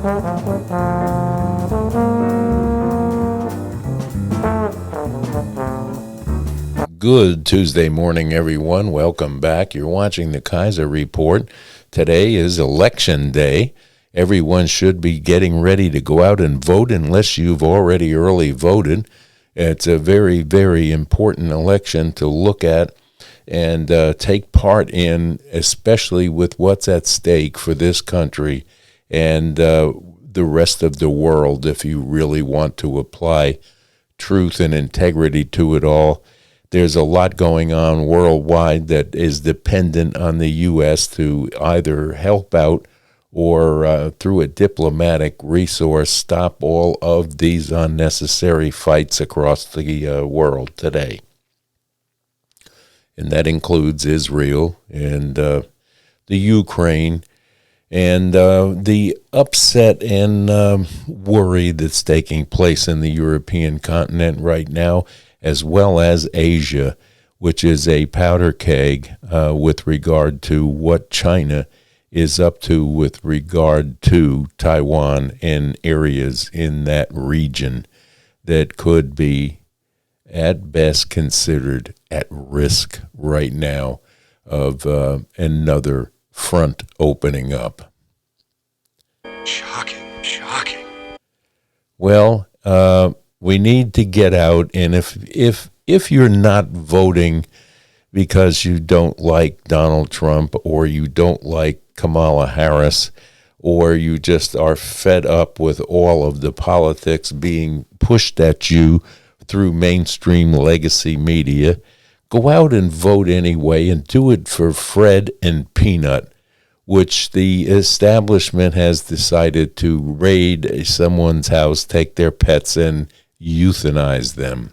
Good Tuesday morning, everyone. Welcome back. You're watching the Kaiser Report. Today is Election Day. Everyone should be getting ready to go out and vote unless you've already early voted. It's a very, very important election to look at and take part in, especially with what's at stake for this country and the rest of the world, if you really want to apply truth and integrity to it all. There's a lot going on worldwide that is dependent on the U.S. to either help out or through a diplomatic resource stop all of these unnecessary fights across the world today. And that includes Israel and the Ukraine and the upset and worry that's taking place in the European continent right now, as well as Asia, which is a powder keg with regard to what China is up to with regard to Taiwan and areas in that region that could be, at best, considered at risk right now of another front opening up. Shocking. Well, we need to get out, and if you're not voting because you don't like Donald Trump or you don't like Kamala Harris or you just are fed up with all of the politics being pushed at you through mainstream legacy media, go out and vote anyway and do it for Fred and Pnut, which the establishment has decided to raid someone's house, take their pets and euthanize them.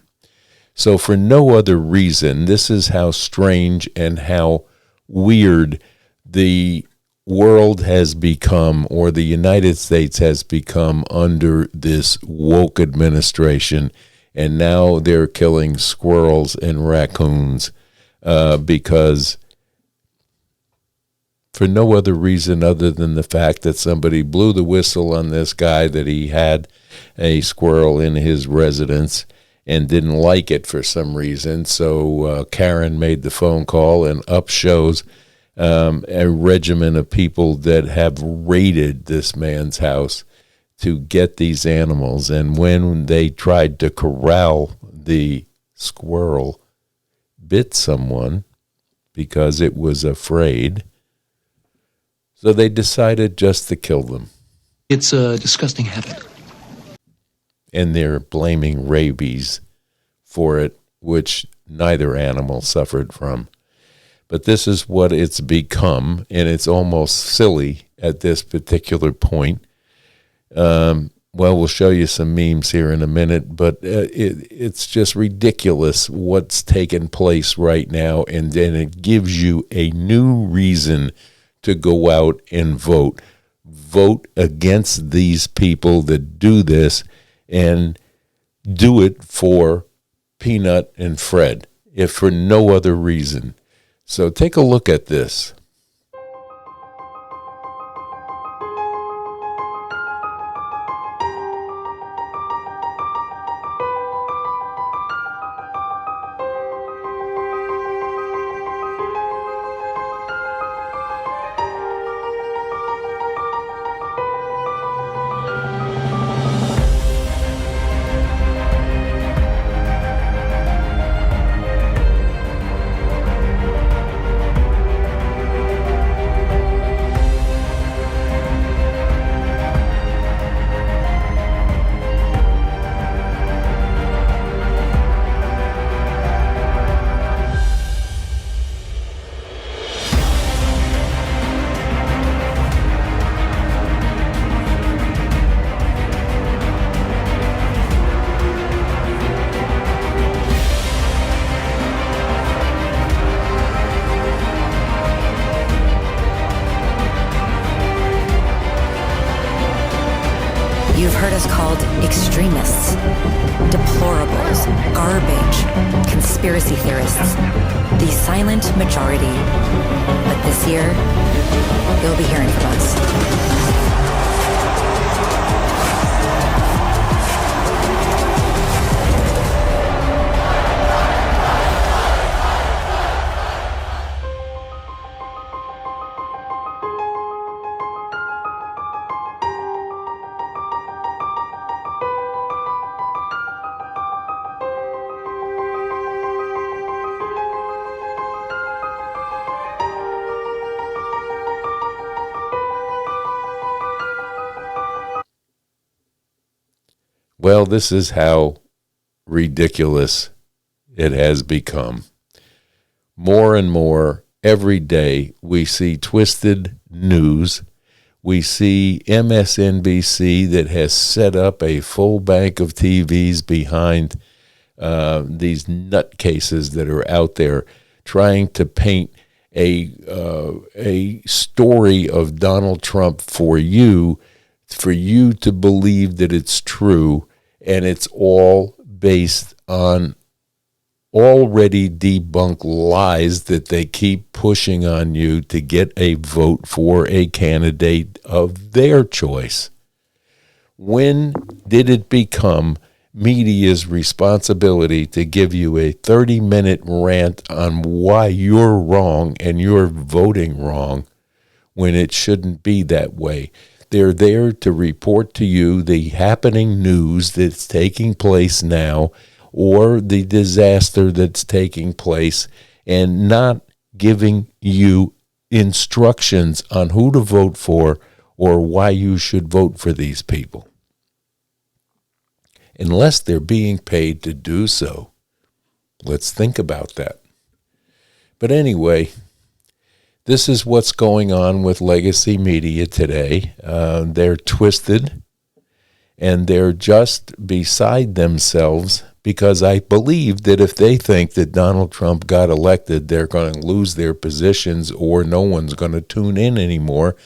So for no other reason, this is how strange and how weird the world has become, or the United States has become under this woke administration. And now they're killing squirrels and raccoons because for no other reason other than the fact that somebody blew the whistle on this guy that he had a squirrel in his residence and didn't like it for some reason. So Karen made the phone call, and up shows a regiment of people that have raided this man's house to get these animals. And when they tried to corral the squirrel, bit someone because it was afraid. So they decided just to kill them. It's a disgusting habit. And they're blaming rabies for it, which neither animal suffered from. But this is what it's become, and it's almost silly at this particular point. Well, we'll show you some memes here in a minute, but it's just ridiculous what's taking place right now, and then it gives you a new reason to go out and vote. Vote against these people that do this, and do it for Pnut and Fred, if for no other reason. So take a look at this. You've heard us called extremists, deplorables, garbage, conspiracy theorists, the silent majority. But this year, you'll be hearing from us. Well, this is how ridiculous it has become. More and more every day we see twisted news. We see MSNBC that has set up a full bank of TVs behind these nutcases that are out there trying to paint a story of Donald Trump for you to believe that it's true, and it's all based on already debunked lies that they keep pushing on you to get a vote for a candidate of their choice. When did it become media's responsibility to give you a 30-minute rant on why you're wrong and you're voting wrong when it shouldn't be that way? They're there to report to you the happening news that's taking place now, or the disaster that's taking place, and not giving you instructions on who to vote for or why you should vote for these people. Unless they're being paid to do so. Let's think about that. But anyway, this is what's going on with legacy media today. They're twisted, and they're just beside themselves, because I believe that if they think that Donald Trump got elected, they're going to lose their positions, or no one's going to tune in anymore,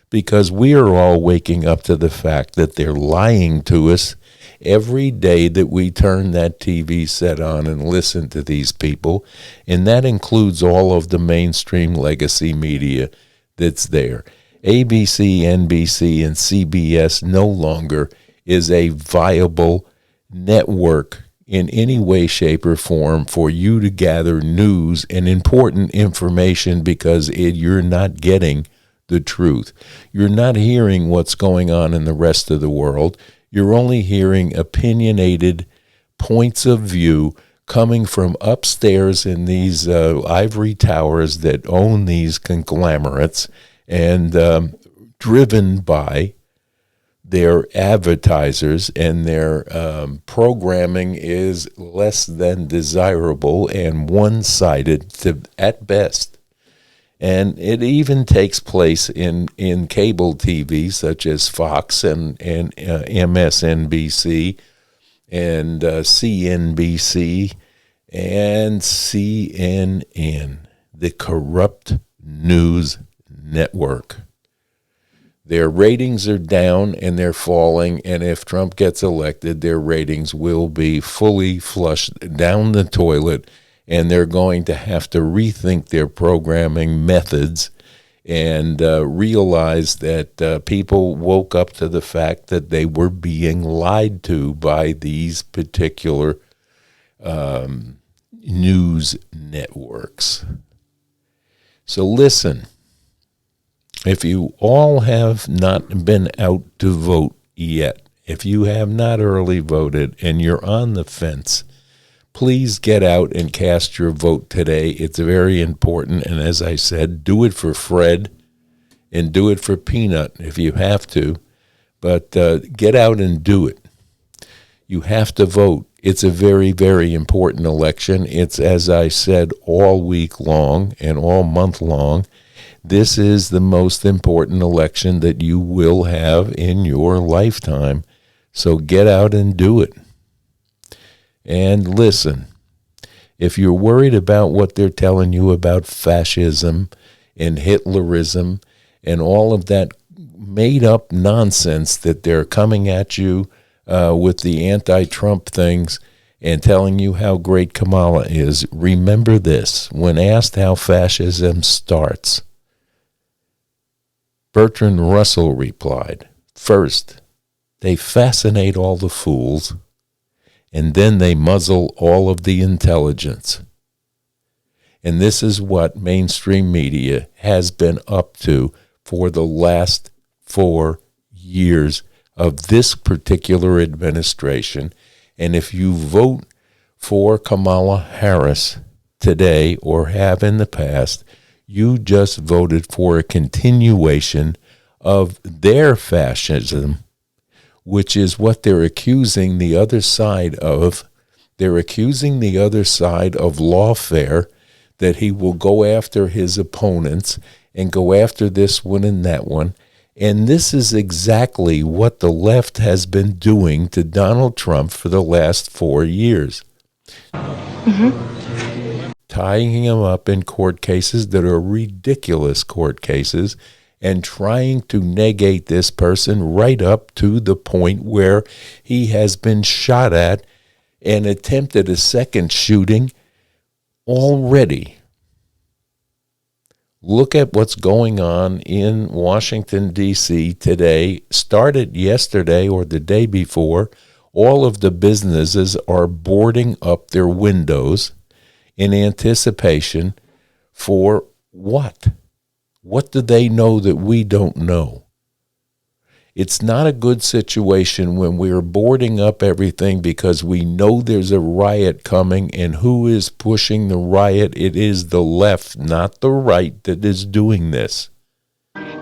because we are all waking up to the fact that they're lying to us every day that we turn that TV set on and listen to these people, and that includes all of the mainstream legacy media that's there. ABC, NBC, and CBS no longer is a viable network in any way, shape, or form for you to gather news and important information, because you're not getting the truth. You're not hearing what's going on in the rest of the world. You're only hearing opinionated points of view coming from upstairs in these ivory towers that own these conglomerates, and driven by their advertisers, and their programming is less than desirable and one-sided at best. And it even takes place in cable TV, such as Fox and MSNBC and CNBC and CNN, the corrupt news network. Their ratings are down and they're falling, and if Trump gets elected, their ratings will be fully flushed down the toilet, and they're going to have to rethink their programming methods and realize that people woke up to the fact that they were being lied to by these particular news networks. So listen. If you all have not been out to vote yet, if you have not early voted and you're on the fence, please get out and cast your vote today. It's very important. And as I said, do it for Fred and do it for Pnut if you have to. But get out and do it. You have to vote. It's a very, very important election. It's, as I said, all week long and all month long. This is the most important election that you will have in your lifetime. So get out and do it. And listen, if you're worried about what they're telling you about fascism and Hitlerism and all of that made-up nonsense that they're coming at you with the anti-Trump things and telling you how great Kamala is, remember this. When asked how fascism starts, Bertrand Russell replied, first, they fascinate all the fools, and then they muzzle all of the intelligence. And this is what mainstream media has been up to for the last 4 years of this particular administration. And if you vote for Kamala Harris today, or have in the past, you just voted for a continuation of their fascism, which is what they're accusing the other side of. They're accusing the other side of lawfare, that he will go after his opponents and go after this one and that one. And this is exactly what the left has been doing to Donald Trump for the last 4 years. Tying him up in court cases that are ridiculous court cases and trying to negate this person right up to the point where he has been shot at and attempted a second shooting already. Look at what's going on in Washington, D.C. today. Started yesterday or the day before. All of the businesses are boarding up their windows in anticipation for what? What do they know that we don't know? It's not a good situation when we're boarding up everything because we know there's a riot coming, and who is pushing the riot? It is the left, not the right, that is doing this.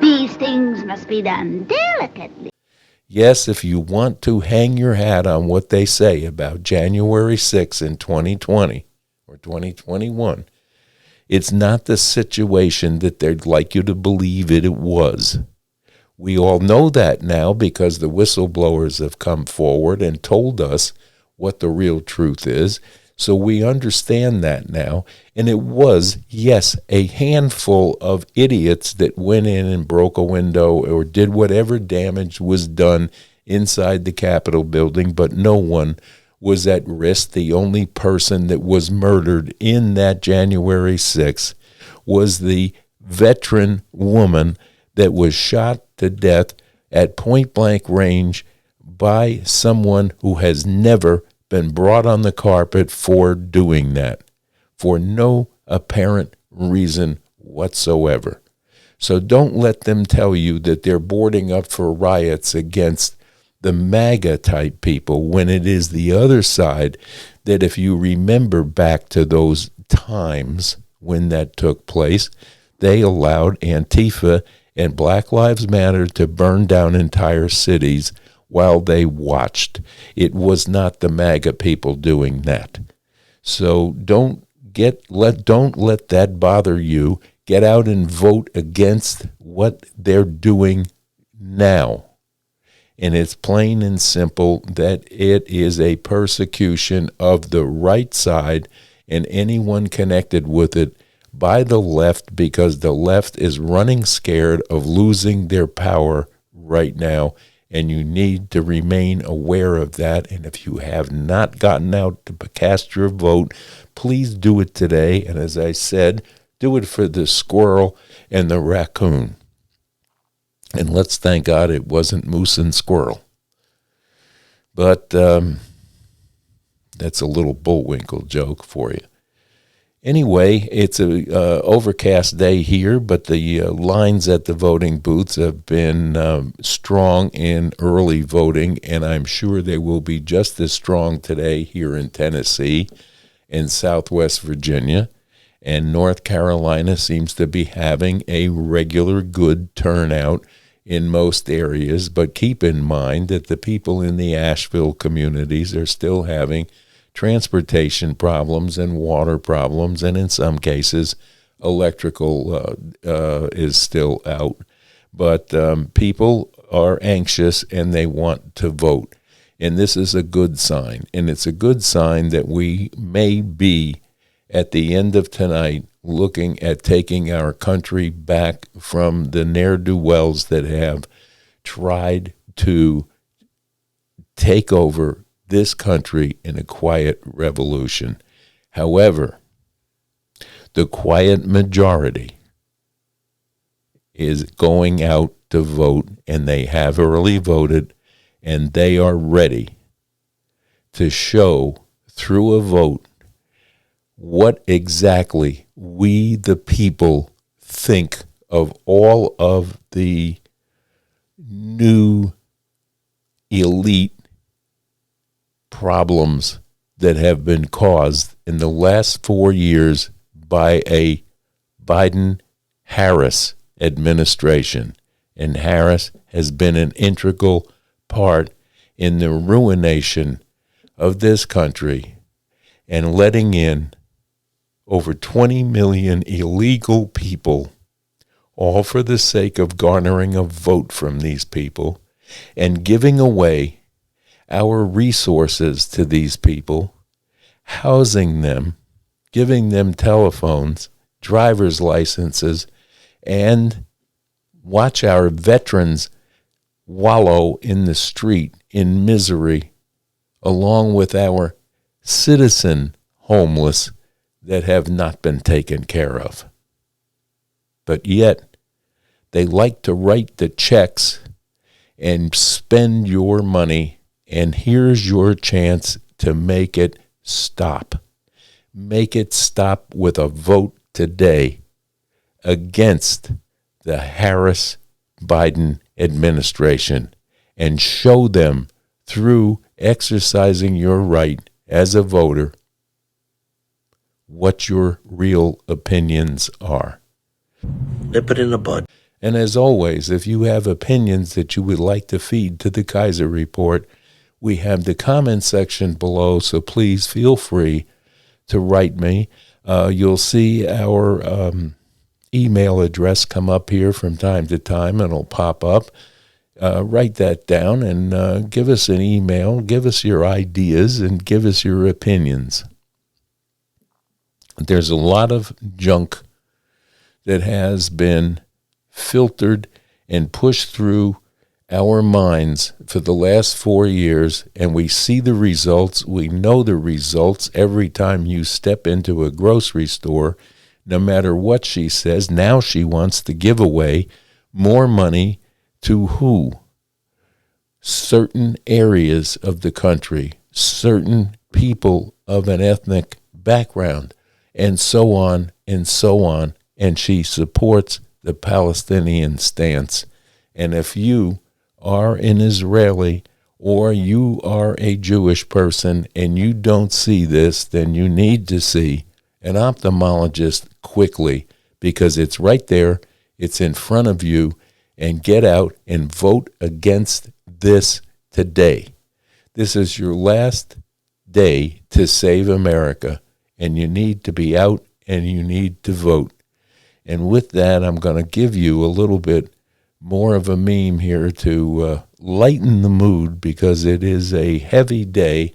These things must be done delicately. Yes, if you want to hang your hat on what they say about January 6th in 2020 or 2021, it's not the situation that they'd like you to believe it was. We all know that now because the whistleblowers have come forward and told us what the real truth is. So we understand that now. And it was, yes, a handful of idiots that went in and broke a window or did whatever damage was done inside the Capitol building, but no one was at risk. The only person that was murdered in that January 6th was the veteran woman that was shot to death at point-blank range by someone who has never been brought on the carpet for doing that, for no apparent reason whatsoever. So don't let them tell you that they're boarding up for riots against the MAGA-type people when it is the other side that, if you remember back to those times when that took place, they allowed Antifa and Black Lives Matter to burn down entire cities while they watched. It was not the MAGA people doing that. So don't let that bother you. Get out and vote against what they're doing now. And it's plain and simple that it is a persecution of the right side and anyone connected with it by the left, because the left is running scared of losing their power right now, and you need to remain aware of that. And if you have not gotten out to cast your vote, please do it today. And as I said, do it for the squirrel and the raccoon. And let's thank God it wasn't moose and squirrel. But that's a little Bullwinkle joke for you. Anyway, it's a overcast day here, but the lines at the voting booths have been strong in early voting, and I'm sure they will be just as strong today here in Tennessee and Southwest Virginia. And North Carolina seems to be having a regular good turnout in most areas, but keep in mind that the people in the Asheville communities are still having transportation problems and water problems, and in some cases, electrical is still out. But people are anxious and they want to vote. And this is a good sign. And it's a good sign that we may be, at the end of tonight, looking at taking our country back from the ne'er-do-wells that have tried to take over this country in a quiet revolution. However, the quiet majority is going out to vote, and they have early voted, and they are ready to show through a vote what exactly we, the people, think of all of the new elite problems that have been caused in the last 4 years by a Biden-Harris administration. And Harris has been an integral part in the ruination of this country and letting in over 20 million illegal people, all for the sake of garnering a vote from these people and giving away our resources to these people, housing them, giving them telephones, driver's licenses, and watch our veterans wallow in the street in misery, along with our citizen homeless that have not been taken care of. But yet, they like to write the checks and spend your money, and here's your chance to make it stop. Make it stop with a vote today against the Harris-Biden administration, and show them through exercising your right as a voter what your real opinions are. Nip it in the bud. And as always, if you have opinions that you would like to feed to the Kaiser Report, we have the comment section below, so please feel free to write me. You'll see our email address come up here from time to time, and it'll pop up. Write that down and give us an email, give us your ideas, and give us your opinions. There's a lot of junk that has been filtered and pushed through our minds for the last 4 years, and we see the results. We know the results every time you step into a grocery store. No matter what she says, now she wants to give away more money to who? Certain areas of the country, certain people of an ethnic background, and so on and so on. And she supports the Palestinian stance. And if you are an Israeli or you are a Jewish person and you don't see this, then you need to see an ophthalmologist quickly, because it's right there, it's in front of you, and get out and vote against this today. This is your last day to save America, and you need to be out and you need to vote. And with that, I'm going to give you a little bit more of a meme here to lighten the mood, because it is a heavy day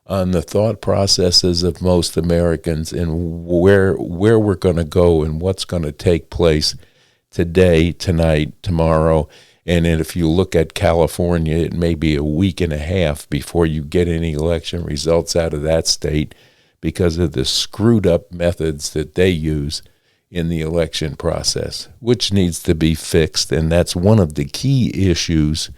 on the thought processes of most Americans and where we're going to go and what's going to take place today, tonight, tomorrow. And if you look at California, it may be a week and a half before you get any election results out of that state because of the screwed up methods that they use in the election process, which needs to be fixed. And that's one of the key issues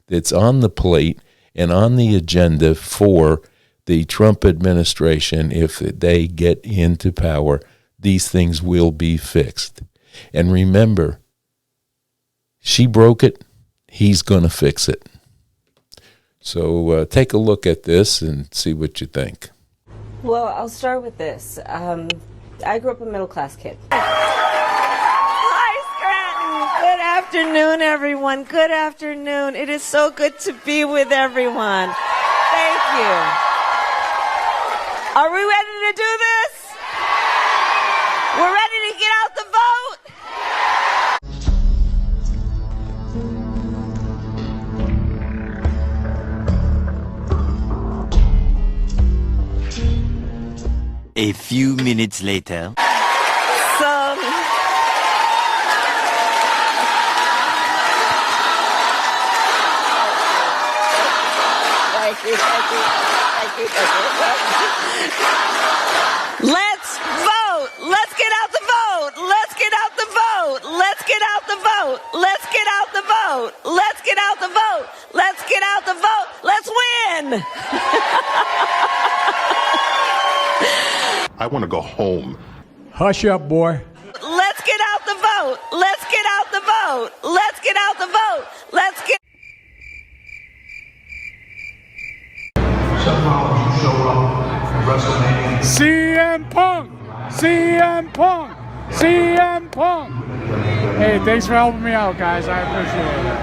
that's on the plate and on the agenda for the Trump administration. If they get into power, these things will be fixed. And remember, she broke it, he's going to fix it. So take a look at this and see what you think. Well, I'll start with this. I grew up a middle-class kid. Hi, Scranton. Good afternoon, everyone. Good afternoon. It is so good to be with everyone. Thank you. Are we ready to do this? We're ready to get out the vote? A few minutes later. So, thank you. Let's vote. Let's get out the vote. Let's get out the vote. Let's get out the vote. Let's get out the vote. Let's get out the vote. Let's get out the vote. Let's win. I want to go home. Hush up, boy. Let's get out the vote. Let's get out the vote. Let's get out the vote. Let's get. Somehow you showed up at WrestleMania. CM Punk! CM Punk! CM Punk! Hey, thanks for helping me out, guys. I appreciate it.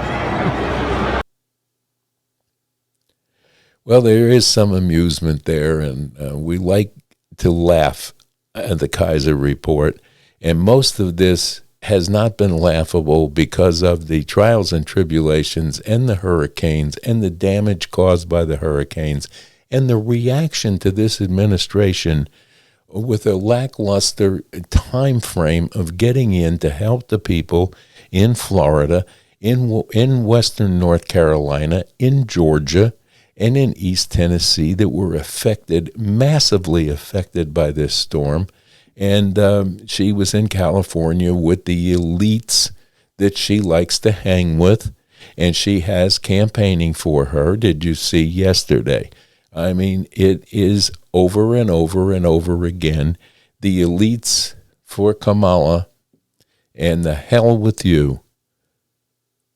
Well, there is some amusement there, and we like to laugh at the Kaiser Report, and most of this has not been laughable because of the trials and tribulations and the hurricanes and the damage caused by the hurricanes and the reaction to this administration with a lackluster time frame of getting in to help the people in Florida, in western North Carolina, in Georgia, and in East Tennessee that were massively affected by this storm. And she was in California with the elites that she likes to hang with, and she has campaigning for her. Did you see yesterday? I mean, it is over and over and over again. The elites for Kamala and the hell with you.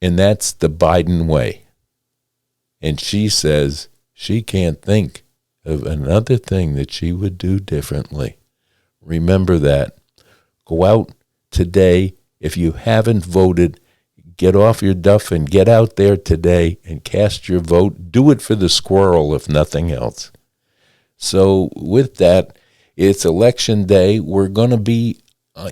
And that's the Biden way. And she says she can't think of another thing that she would do differently. Remember that. Go out today. If you haven't voted, get off your duff and get out there today and cast your vote. Do it for the squirrel, if nothing else. So with that, it's election day. We're going to be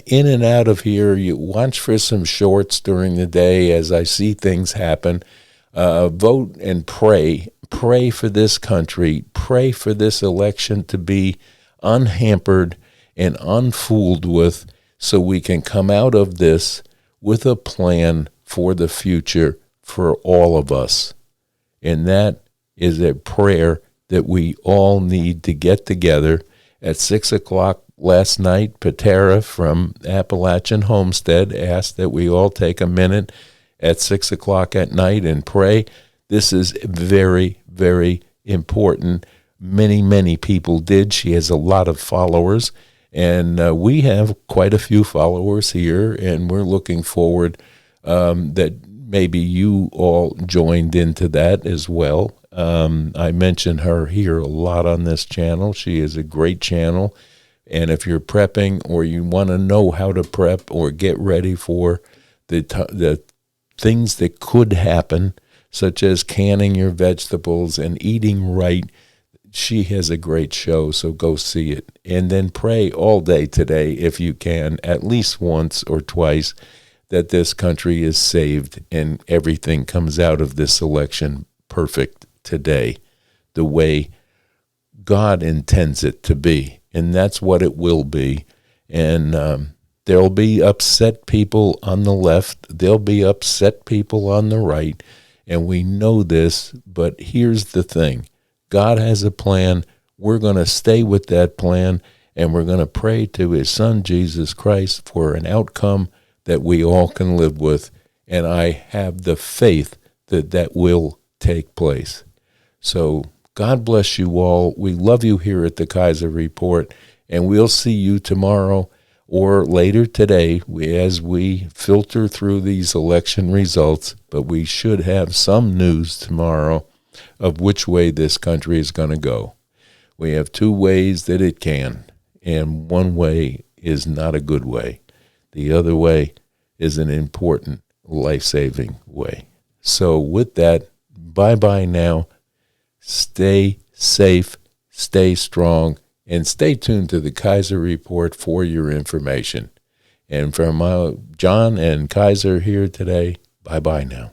in and out of here. You watch for some shorts during the day as I see things happen. Vote and pray. Pray for this country. Pray for this election to be unhampered and unfooled with, so we can come out of this with a plan for the future for all of us. And that is a prayer that we all need to get together. At 6 o'clock last night, Patera from Appalachian Homestead asked that we all take a minute at 6 o'clock at night and pray. This is very, very important. Many, many people did. She has a lot of followers. And we have quite a few followers here, and we're looking forward that maybe you all joined into that as well. I mention her here a lot on this channel. She is a great channel. And if you're prepping or you want to know how to prep or get ready for the things that could happen, such as canning your vegetables and eating right, she has a great show, so go see it. And then pray all day today, if you can, at least once or twice, that this country is saved and everything comes out of this election perfect today, the way God intends it to be. And that's what it will be. And there'll be upset people on the left. There'll be upset people on the right. And we know this, but here's the thing. God has a plan. We're going to stay with that plan, and we're going to pray to his son, Jesus Christ, for an outcome that we all can live with. And I have the faith that that will take place. So God bless you all. We love you here at the Kaiser Report, and we'll see you tomorrow or later today as we filter through these election results. But we should have some news tomorrow of which way this country is going to go. We have two ways that it can, and one way is not a good way. The other way is an important, life-saving way. So with that, bye-bye now. Stay safe, stay strong, and stay tuned to the Kaiser Report for your information. And from John and Kaiser here today, bye-bye now.